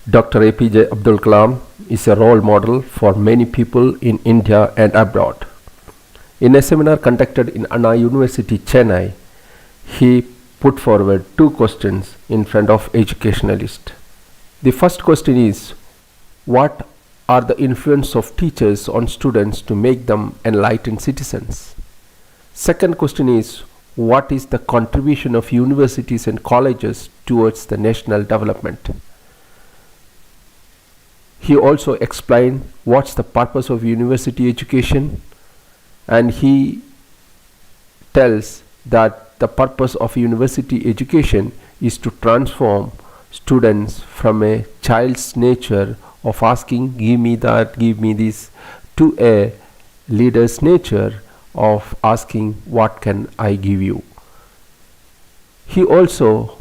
Dr. APJ Abdul Kalam is a role model for many people in India and abroad. In a seminar conducted in Anna University, Chennai, he put forward two questions in front of educationalists. The first question is, what are the influence of teachers on students to make them enlightened citizens? Second question is, what is the contribution of universities and colleges towards the national development? He also explained what's the purpose of university education, and he tells that the purpose of university education is to transform students from a child's nature of asking, give me that, give me this, to a leader's nature of asking, what can I give you? He also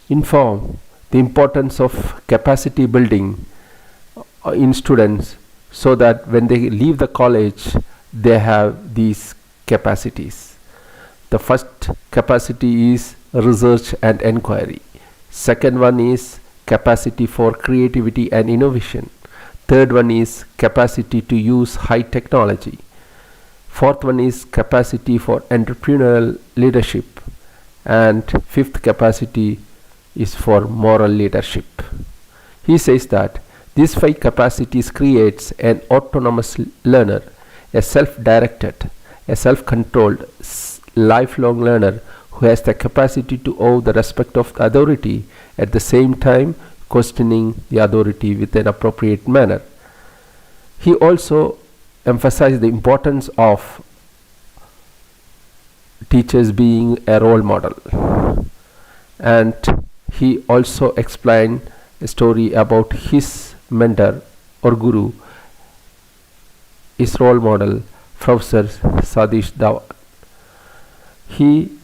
informed the importance of capacity building in students so that when they leave the college they have these capacities. The first capacity is research and enquiry. Second one is capacity for creativity and innovation. Third one is capacity to use high technology. Fourth one is capacity for entrepreneurial leadership. And fifth capacity is for moral leadership. He says that these five capacities creates an autonomous learner, a self-directed, a self-controlled, lifelong learner who has the capacity to owe the respect of the authority, at the same time questioning the authority with an appropriate manner. He also emphasized the importance of teachers being a role model, and he also explained a story about his mentor or guru, his role model, Professor Sadish Dhawan. He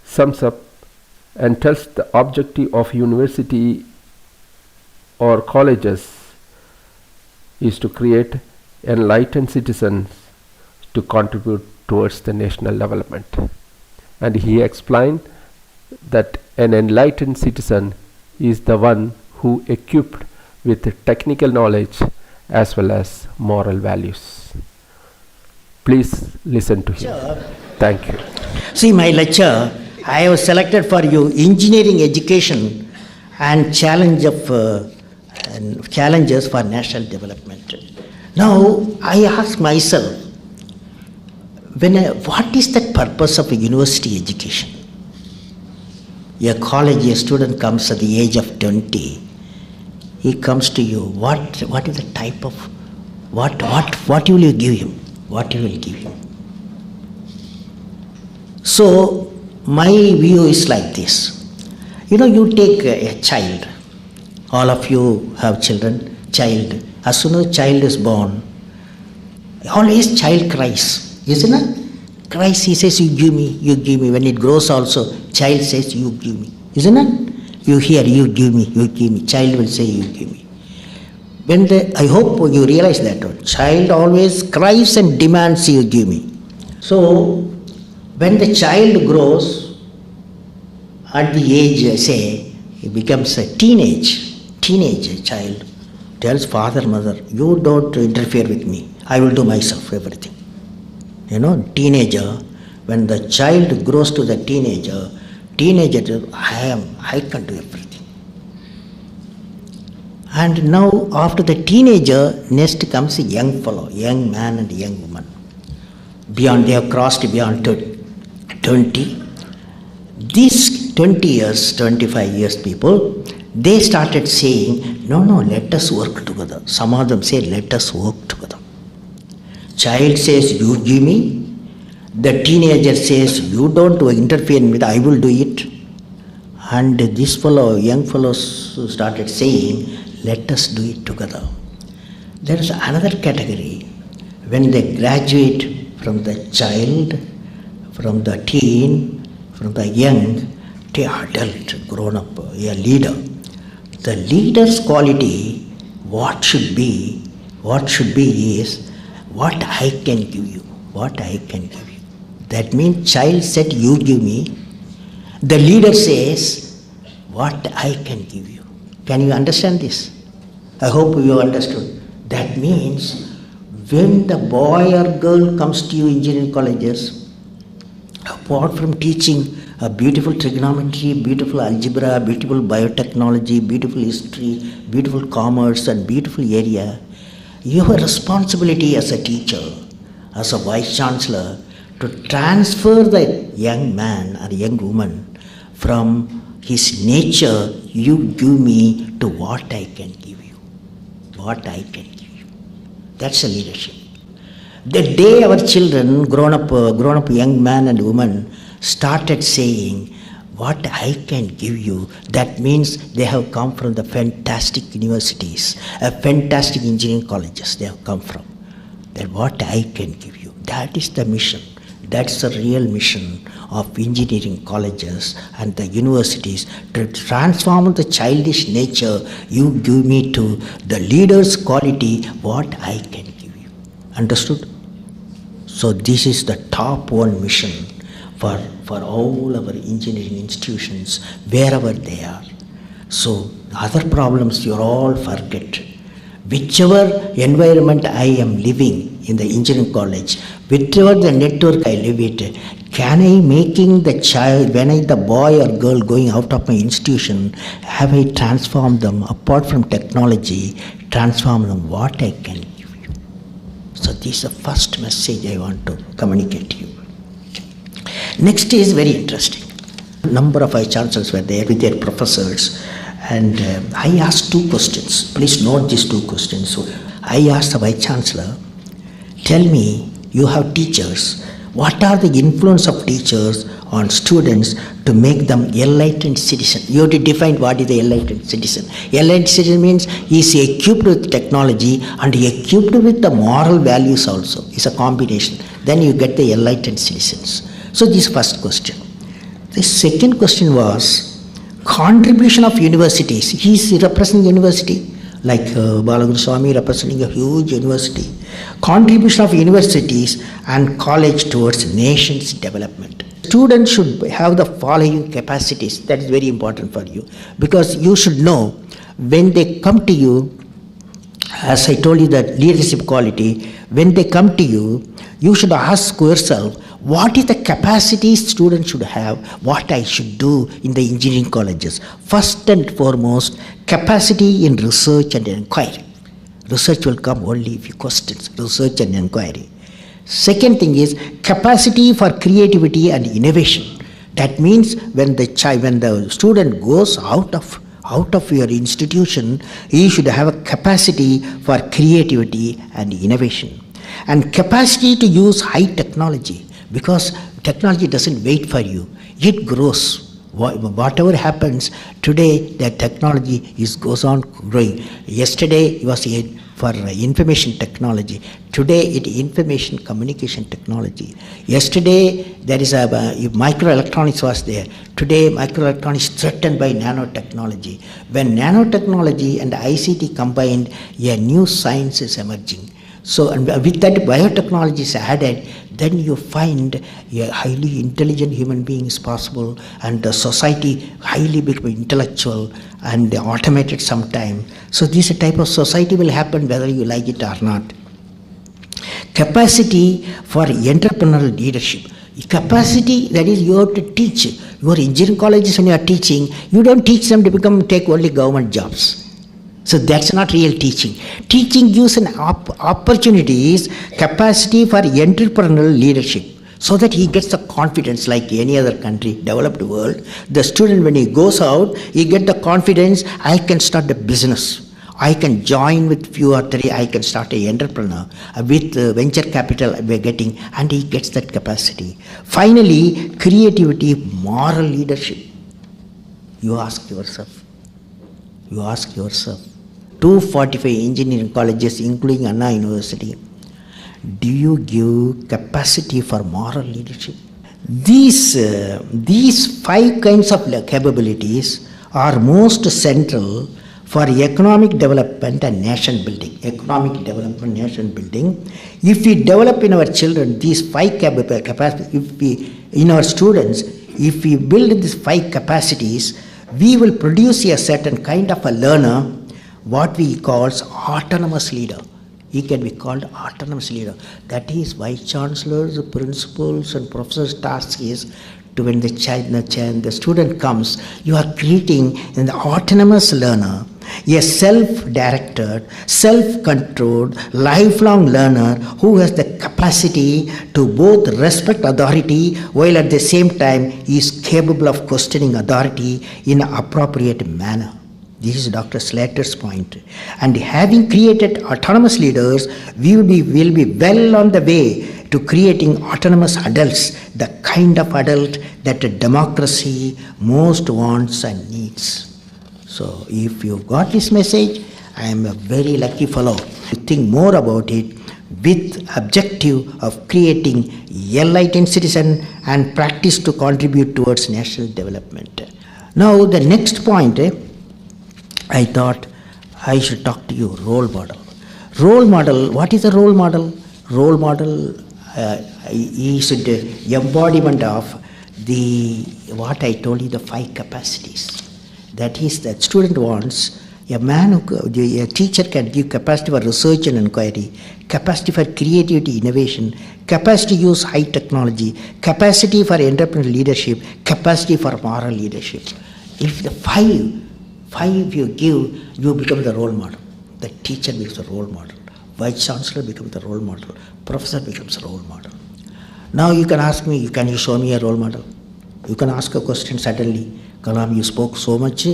sums up and tells the objective of university or colleges is to create enlightened citizens to contribute towards the national development. And he explained that an enlightened citizen is the one who equipped with technical knowledge as well as moral values. Please listen to him. Sure. Thank you. See, my lecture, I have selected for you engineering education and challenges for national development. Now, I ask myself, what is the purpose of a university education? A college, a student comes at the age of 20. He comes to you. What is the type of what will you give him? What you will give him? So my view is like this. You take a child. All of you have children. Child. As soon as child is born, always child cries, isn't it? Cries. He says, "You give me, you give me." When it grows, also child says, "You give me," isn't it? You hear, "You give me, you give me." Child will say, "You give me." I hope you realize that one. Child always cries and demands, "You give me." So, when the child grows, at the age, say, he becomes a teenage child, tells father, mother, "You don't interfere with me. I will do myself everything." Teenager, when the child grows to the teenager, I can do everything. And now after the teenager, next comes a young fellow, young man and young woman. They have crossed beyond 20. These 20 years, 25 years people, they started saying, no, let us work together. Some of them say, let us work together. Child says, "You give me." The teenager says, "You don't interfere with, I will do it." And this young fellows started saying, "Let us do it together." There is another category. When they graduate from the child, from the teen, from the young, to adult, grown up, a leader. The leader's quality, what should be is, what I can give you, what I can give you. That means child said, "You give me." The leader says, "What I can give you." Can you understand this? I hope you understood. That means when the boy or girl comes to you in engineering colleges, apart from teaching a beautiful trigonometry, beautiful algebra, beautiful biotechnology, beautiful history, beautiful commerce and beautiful area, you have a responsibility as a teacher, as a vice chancellor, to transfer the young man or young woman from his nature, you give me, to what I can give you. What I can give you. That's a leadership. The day our children, grown up young man and woman, started saying, what I can give you, that means they have come from the fantastic universities, fantastic engineering colleges they have come from. That what I can give you, that is the mission. That's the real mission of engineering colleges and the universities, to transform the childish nature you give me to the leader's quality, what I can give you. Understood? So this is the top one mission for all our engineering institutions, wherever they are. So other problems you all forget. Whichever environment I am living in the engineering college, whichever the network I live it, can I making the child, when I, the boy or girl going out of my institution, have I transformed them, apart from technology, transform them, what I can give you. So this is the first message I want to communicate to you. Next is very interesting. A number of vice chancellors were there with their professors, and I asked two questions. Please note these two questions. So I asked the vice chancellor, tell me, you have teachers, what are the influence of teachers on students to make them enlightened citizen? You have to define what is the enlightened citizen. Enlightened citizen means he is equipped with technology and equipped with the moral values also. It's a combination. Then you get the enlightened citizens. So this first question. The second question was contribution of universities. He is representing university, like Balaguru Swami representing a huge university. Contribution of universities and college towards nation's development. Students should have the following capacities. That is very important for you, because you should know when they come to you, as I told you that leadership quality, when they come to you, you should ask yourself, what is the capacity students should have, what I should do in the engineering colleges. First and foremost, capacity in research and enquiry. Research will come only if you questions, research and enquiry. Second thing is capacity for creativity and innovation. That means when the student goes out of your institution, he should have a capacity for creativity and innovation. And capacity to use high technology, because technology doesn't wait for you, it grows. Whatever happens today, the technology goes on growing. Yesterday it was for information technology. Today it information communication technology. Yesterday there is a microelectronics was there. Today microelectronics threatened by nanotechnology. When nanotechnology and ICT combined, a new science is emerging. So and with that biotechnology is added, then you find a highly intelligent human being is possible, and the society highly become intellectual and automated sometime. So this type of society will happen whether you like it or not. Capacity for entrepreneurial leadership. Capacity, that is, you have to teach. Your engineering colleges, when you are teaching, you don't teach them to take only government jobs. So that's not real teaching. Teaching gives an opportunities, capacity for entrepreneurial leadership, so that he gets the confidence like any other country, developed world. The student, when he goes out, he gets the confidence, I can start a business. I can join with few or three, I can start an entrepreneur. With venture capital we're getting, and he gets that capacity. Finally, creativity, moral leadership. You ask yourself. 245 engineering colleges, including Anna University, do you give capacity for moral leadership? These 5 kinds of capabilities are most central for economic development and nation building. Economic development, nation building. If we develop in our children these 5 capacities, in our students, if we build these 5 capacities, we will produce a certain kind of a learner what we call autonomous leader. He can be called autonomous leader. That is vice chancellors, principals, and professors' task is to, when the student comes, you are creating an autonomous learner, a self-directed, self-controlled, lifelong learner who has the capacity to both respect authority while at the same time is capable of questioning authority in an appropriate manner. This is Dr. Slater's point. And having created autonomous leaders, we will be well on the way to creating autonomous adults, the kind of adult that a democracy most wants and needs. So if you got this message, I am a very lucky fellow. Think more about it with objective of creating enlightened citizen and practice to contribute towards national development. Now the next point, I thought I should talk to you, role model. Role model, what is a role model? Role model is the embodiment of what I told you, the 5 capacities. That is, that student wants a teacher can give capacity for research and inquiry, capacity for creativity, innovation, capacity to use high technology, capacity for entrepreneurial leadership, capacity for moral leadership. If the five you give, you become the role model. The teacher becomes the role model. Vice Chancellor becomes the role model. Professor becomes a role model. Now you can ask me, can you show me a role model? You can ask a question suddenly. Kalam, you spoke so much.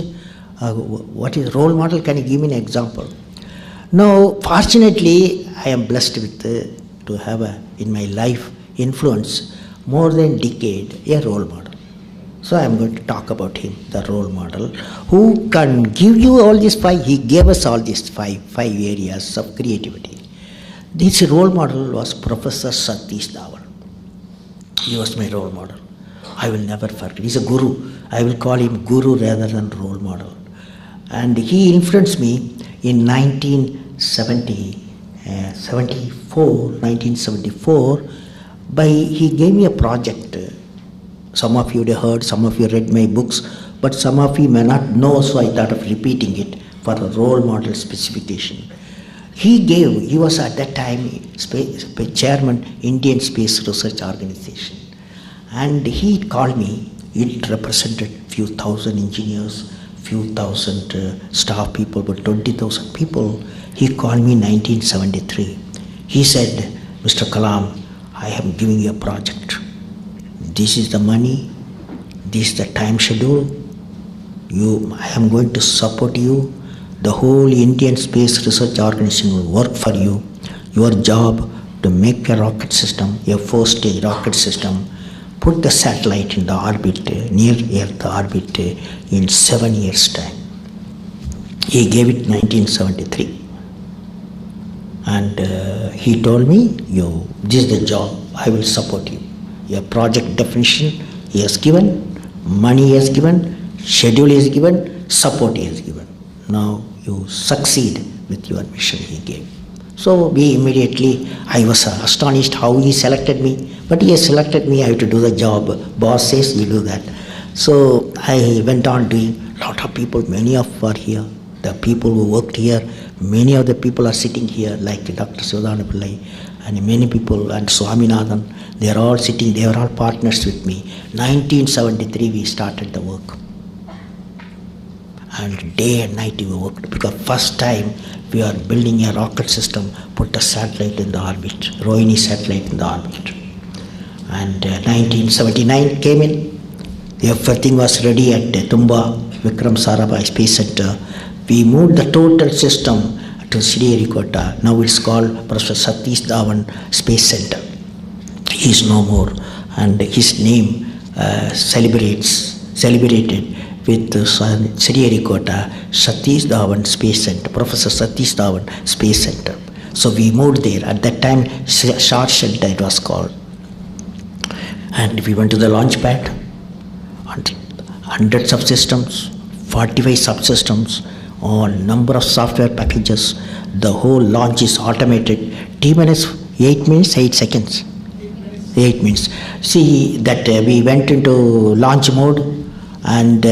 What is role model? Can you give me an example? Now, fortunately, I am blessed with to have in my life influence more than a decade a role model. So I am going to talk about him, the role model, who can give you all these 5. He gave us all these five areas of creativity. This role model was Professor Satish Dhawan. He was my role model. I will never forget. He's a guru. I will call him guru rather than role model. And he influenced me in 1974, he gave me a project. Some of you would have heard, some of you read my books, but some of you may not know, so I thought of repeating it for a role model specification. He was at that time chairman, Indian Space Research Organization. And he called me. It represented few thousand engineers, few thousand staff people, but 20,000 people. He called me in 1973. He said, Mr. Kalam, I am giving you a project. This is the money, this is the time schedule. I am going to support you. The whole Indian Space Research Organization will work for you. Your job to make a rocket system, a 4-stage rocket system, put the satellite in the orbit, near Earth orbit, in 7 years' time. He gave it 1973. And he told me, this is the job, I will support you. Your project definition he has given, money he has given, schedule he has given, support he has given. Now you succeed with your mission he gave. So I was astonished how he selected me, but he has selected me, I have to do the job. Boss says you do that. So I went on doing. A lot of people, many of are here. The people who worked here, many of the people are sitting here, like Dr. Sivadana Pillai, and many people, and Swaminathan, they are all sitting, they are all partners with me. 1973 we started the work. And day and night we worked, because first time we are building a rocket system, put a satellite in the orbit, Rohini satellite in the orbit. And 1979 came in, everything was ready at Tumba, Vikram Sarabhai Space Center. We moved the total system to Sriharikota. Now it's called Professor Satish Dhawan Space Center. He is no more, and his name celebrated with Sriharikota Satish Dhawan Space Center, Professor Satish Dhawan Space Center. So we moved there. At that time, Short Shelter it was called. And we went to the launch pad, hundreds of systems, 45 subsystems, on number of software packages. The whole launch is automated. T-minus 8 minutes, 8 seconds. 8 minutes. See that we went into launch mode, and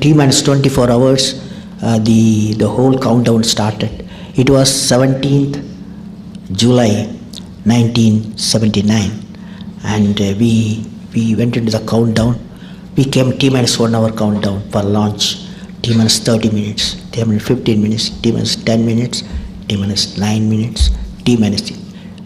T-minus 24 hours, the whole countdown started. It was 17th July 1979, and we went into the countdown. We came T-minus 1 hour countdown for launch, T-minus 30 minutes, T-minus 15 minutes, T-minus 10 minutes, T-minus 9 minutes, T-minus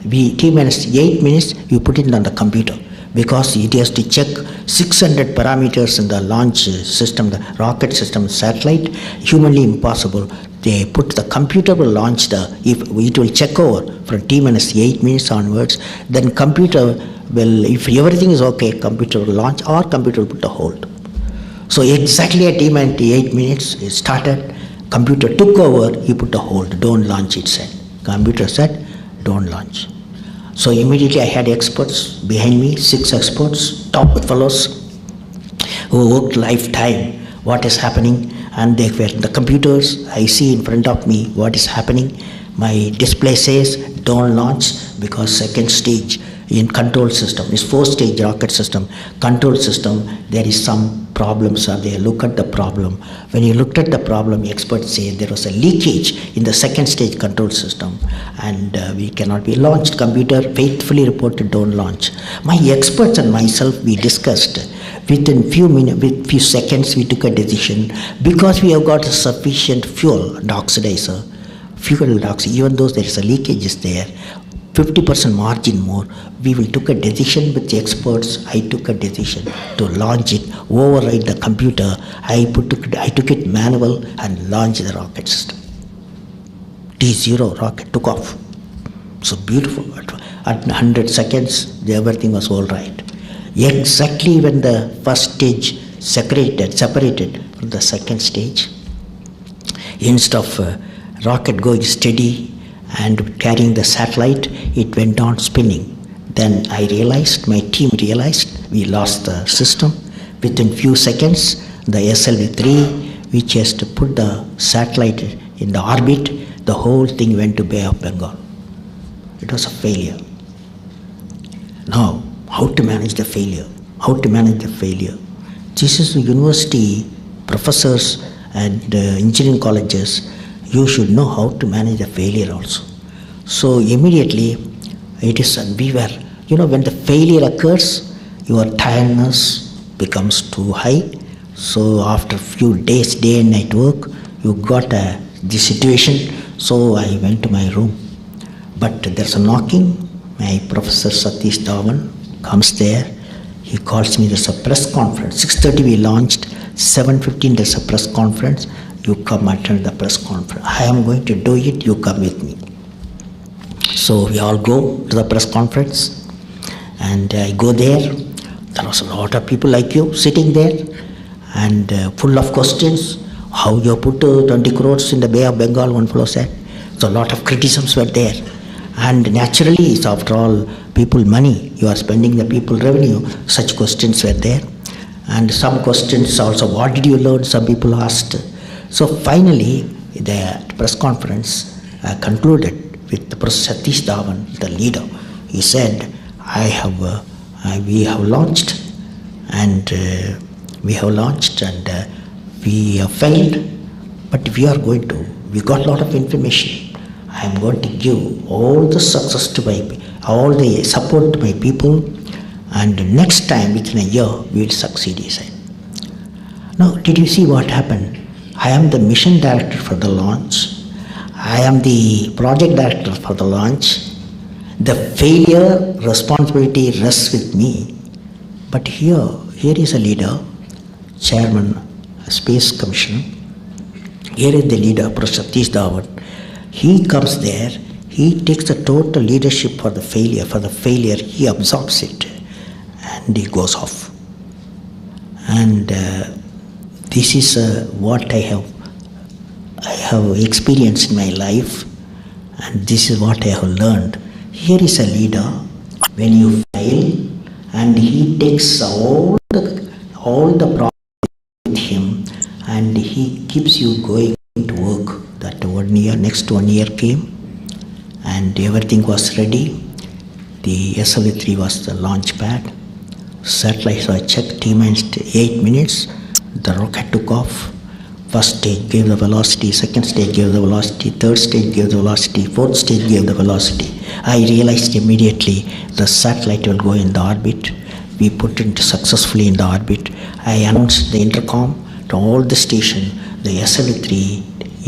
8 minutes, you put it on the computer, because it has to check 600 parameters in the launch system, the rocket system, satellite, humanly impossible. They put the computer will launch if it will check over from T-minus 8 minutes onwards, then computer will, if everything is okay, computer will launch or computer will put a hold. So exactly at T-minus 8 minutes it started, computer took over, he put a hold, don't launch, it said. Computer said, don't launch. So immediately I had experts behind me, 6 experts, top fellows who worked lifetime, what is happening, and they were the computers. I see in front of me what is happening. My display says don't launch because second stage in control system, this 4-stage rocket system, control system, there is some problems are there. Look at the problem. When you looked at the problem, experts say there was a leakage in the second stage control system and we cannot be launched. Computer faithfully reported don't launch. My experts and myself, we discussed. Within few seconds, we took a decision because we have got sufficient fuel and oxidizer, even though there is a leakage is there, 50% margin more, we will took a decision with the experts. I took a decision to launch it, override the computer. I took it manual and launched the rocket system. T0 rocket took off. So beautiful. At 100 seconds, everything was all right. Exactly when the first stage separated from the second stage, instead of rocket going steady and carrying the satellite, it went on spinning. Then I realized, my team realized, we lost the system. Within few seconds, the SLV-3, which has to put the satellite in the orbit, the whole thing went to Bay of Bengal. It was a failure. Now, how to manage the failure? This is the university, professors and engineering colleges, you should know how to manage the failure also. So immediately, it is, we were, when the failure occurs, your tiredness becomes too high. So after a few days, day and night work, you got this situation. So I went to my room. But there's a knocking. My professor Satish Dhawan comes there. He calls me, there's a press conference. 6:30 we launched, 7:15 there's a press conference. You come attend the press conference. I am going to do it, you come with me. So we all go to the press conference and I go there. There was a lot of people like you sitting there and full of questions. How you put 20 crores in the Bay of Bengal, one fellow said. So a lot of criticisms were there. And naturally, it's after all people money, you are spending the people revenue, such questions were there. And some questions also, what did you learn, some people asked. So finally, the press conference concluded with the Professor Satish Dhawan, the leader. He said, we have launched and we have failed, but we got a lot of information. I am going to give all the success to all the support to my people, and next time within a year we will succeed, he said. Now, did you see what happened? I am the mission director for the launch. I am the project director for the launch. The failure responsibility rests with me. But here is a leader, chairman, Space Commission. Here is the leader, Professor Satish Dhawan. He comes there, he takes the total leadership for the failure, he absorbs it and he goes off. And this is what I have experienced in my life, and this is what I have learned. Here is a leader, when you fail, and he takes all the problems with him and he keeps you going to work. That next 1 year came and everything was ready. The SLV-3 was the launch pad. Satellites were checked, T-minus 8 minutes. The rocket took off. First stage gave the velocity, second stage gave the velocity, third stage gave the velocity, fourth stage gave the velocity. I realized immediately the satellite will go in the orbit. We put it successfully in the orbit. I announced the intercom to all the station, the SL3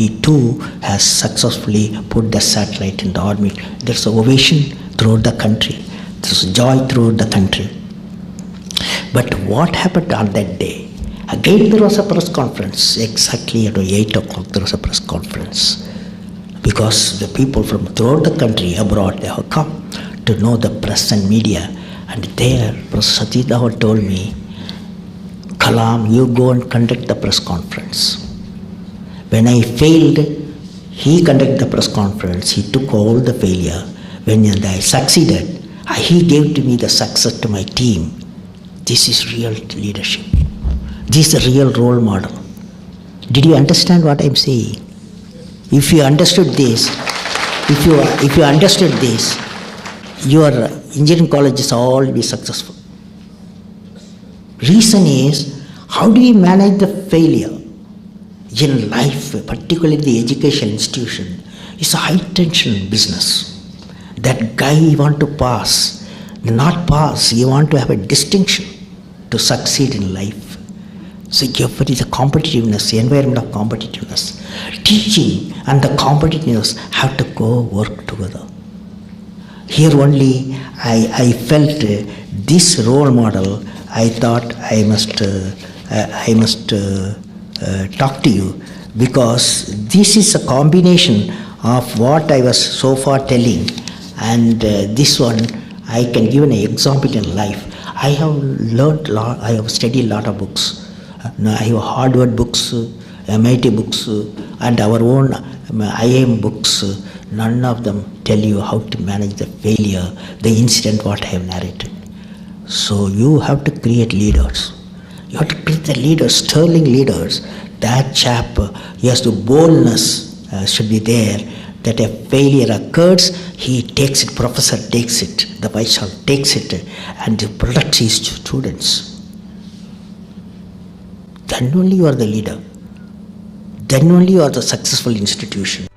E2 has successfully put the satellite in the orbit. There's an ovation throughout the country. There's joy throughout the country. But what happened on that day? Again there was a press conference. Exactly at 8 o'clock there was a press conference. Because the people from throughout the country abroad, they have come to know the press and media. And there, Professor Satish Dhawan told me, Kalam, you go and conduct the press conference. When I failed, he conducted the press conference. He took all the failure. When I succeeded, he gave to me the success to my team. This is real leadership. This is a real role model. Did you understand what I'm saying? If you understood this, if you understood this, your engineering colleges all will be successful. Reason is, how do we manage the failure in life, particularly the education institution? It's a high tension business. That guy you want to pass, not pass, you want to have a distinction to succeed in life. So therefore is the competitiveness, the environment of competitiveness. Teaching and the competitiveness have to go work together. Here only I felt this role model. I thought I must talk to you, because this is a combination of what I was so far telling, and this one I can give an example in life. I have learned a lot. I have studied a lot of books. I have Harvard books, MIT books, and our own IIM books. None of them tell you how to manage the failure, the incident what I have narrated. So you have to create leaders. You have to create the leaders, sterling leaders. That chap, he has the boldness should be there, that a failure occurs, he takes it, professor takes it, the vice chancellor takes it, and protects his students. Then only you are the leader. Then only you are the successful institution.